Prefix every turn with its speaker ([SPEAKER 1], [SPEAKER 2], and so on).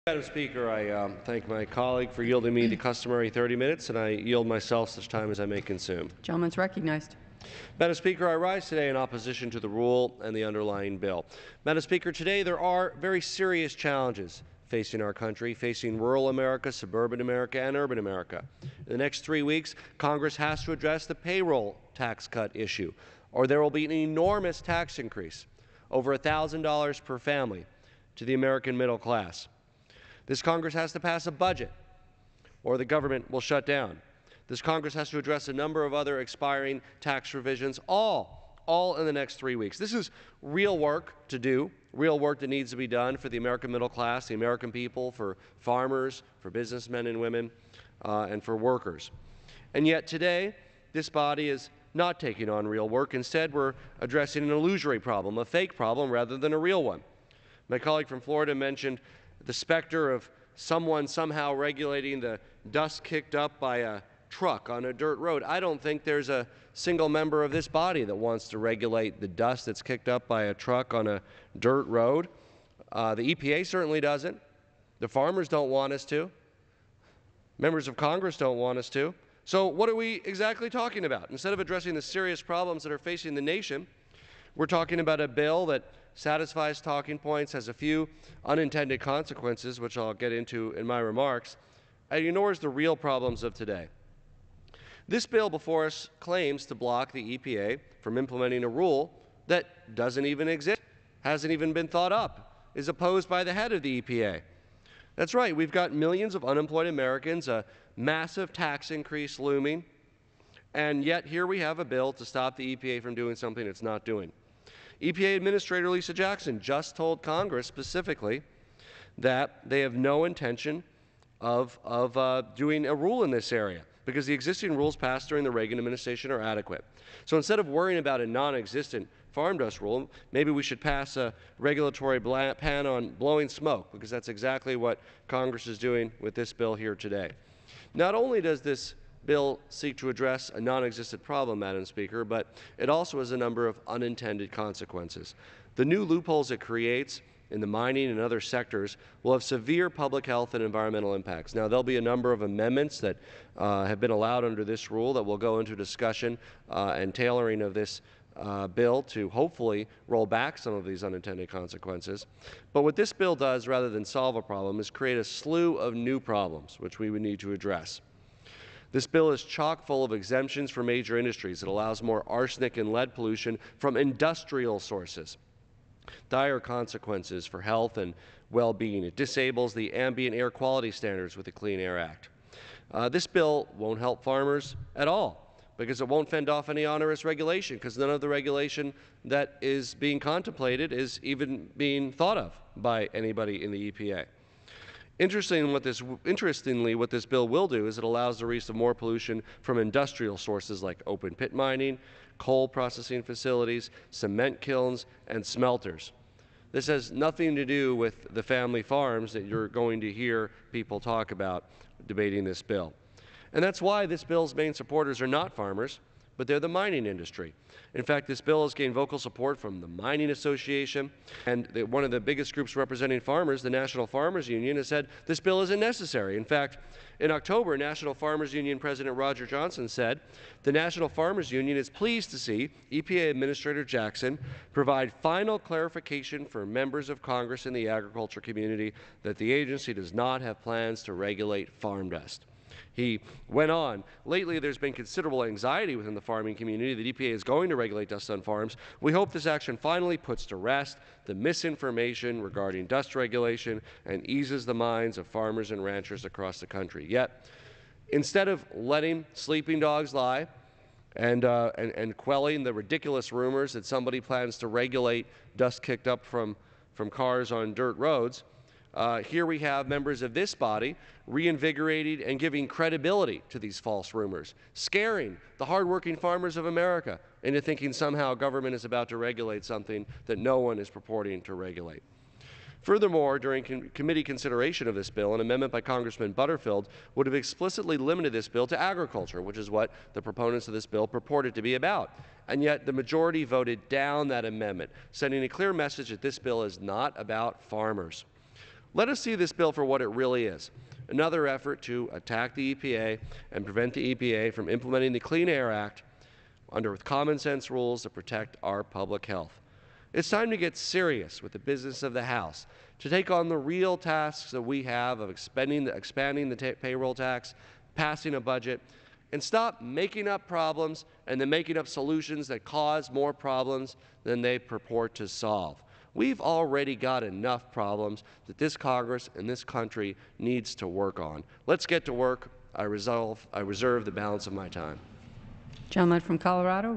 [SPEAKER 1] Madam Speaker, I thank my colleague for yielding me the customary 30 minutes, and I yield myself such time as I may consume.
[SPEAKER 2] Gentleman's recognized.
[SPEAKER 1] Madam Speaker, I rise today in opposition to the rule and the underlying bill. Madam Speaker, today there are very serious challenges facing our country, facing rural America, suburban America, and urban America. In the next 3 weeks, Congress has to address the payroll tax cut issue, or there will be an enormous tax increase, over $1,000 per family, to the American middle class. This Congress has to pass a budget, or the government will shut down. This Congress has to address a number of other expiring tax revisions, all in the next 3 weeks. This is real work to do, real work that needs to be done for the American middle class, the American people, for farmers, for businessmen and women, and for workers. And yet today, this body is not taking on real work. Instead, we're addressing an illusory problem, a fake problem, rather than a real one. My colleague from Florida mentioned the specter of someone somehow regulating the dust kicked up by a truck on a dirt road. I don't think there's a single member of this body that wants to regulate the dust that's kicked up by a truck on a dirt road. The EPA certainly doesn't. The farmers don't want us to. Members of Congress don't want us to. So what are we exactly talking about? Instead of addressing the serious problems that are facing the nation, we're talking about a bill that satisfies talking points, has a few unintended consequences, which I'll get into in my remarks, and ignores the real problems of today. This bill before us claims to block the EPA from implementing a rule that doesn't even exist, hasn't even been thought up, is opposed by the head of the EPA. That's right, we've got millions of unemployed Americans, a massive tax increase looming, and yet here we have a bill to stop the EPA from doing something it's not doing. EPA Administrator Lisa Jackson just told Congress specifically that they have no intention of doing a rule in this area because the existing rules passed during the Reagan administration are adequate. So instead of worrying about a non-existent farm dust rule, maybe we should pass a regulatory ban on blowing smoke, because that's exactly what Congress is doing with this bill here today. Not only does this bill seek to address a non-existent problem, Madam Speaker, but it also has a number of unintended consequences. The new loopholes it creates in the mining and other sectors will have severe public health and environmental impacts. Now, there'll be a number of amendments that have been allowed under this rule that will go into discussion and tailoring of this bill to hopefully roll back some of these unintended consequences. But what this bill does, rather than solve a problem, is create a slew of new problems which we would need to address. This bill is chock full of exemptions for major industries. It allows more arsenic and lead pollution from industrial sources. Dire consequences for health and well-being. It disables the ambient air quality standards with the Clean Air Act. This bill won't help farmers at all because it won't fend off any onerous regulation, because none of the regulation that is being contemplated is even being thought of by anybody in the EPA. Interestingly, what this bill will do is it allows the release of more pollution from industrial sources like open pit mining, coal processing facilities, cement kilns, and smelters. This has nothing to do with the family farms that you're going to hear people talk about debating this bill. And that's why this bill's main supporters are not farmers, but they're the mining industry. In fact, this bill has gained vocal support from the Mining Association, and one of the biggest groups representing farmers, the National Farmers Union, has said this bill isn't necessary. In fact, in October, National Farmers Union President Roger Johnson said the National Farmers Union is pleased to see EPA Administrator Jackson provide final clarification for members of Congress and the agriculture community that the agency does not have plans to regulate farm dust. He went on, lately there's been considerable anxiety within the farming community that EPA is going to regulate dust on farms. We hope this action finally puts to rest the misinformation regarding dust regulation and eases the minds of farmers and ranchers across the country. Yet, instead of letting sleeping dogs lie and quelling the ridiculous rumors that somebody plans to regulate dust kicked up from cars on dirt roads, here we have members of this body reinvigorated and giving credibility to these false rumors, scaring the hardworking farmers of America into thinking somehow government is about to regulate something that no one is purporting to regulate. Furthermore, during committee consideration of this bill, an amendment by Congressman Butterfield would have explicitly limited this bill to agriculture, which is what the proponents of this bill purported to be about. And yet the majority voted down that amendment, sending a clear message that this bill is not about farmers. Let us see this bill for what it really is: another effort to attack the EPA and prevent the EPA from implementing the Clean Air Act under common sense rules that protect our public health. It's time to get serious with the business of the House, to take on the real tasks that we have of expanding the payroll tax, passing a budget, and stop making up problems and then making up solutions that cause more problems than they purport to solve. We've already got enough problems that this Congress and this country needs to work on. Let's get to work. I reserve the balance of my time.
[SPEAKER 2] Gentleman from Colorado.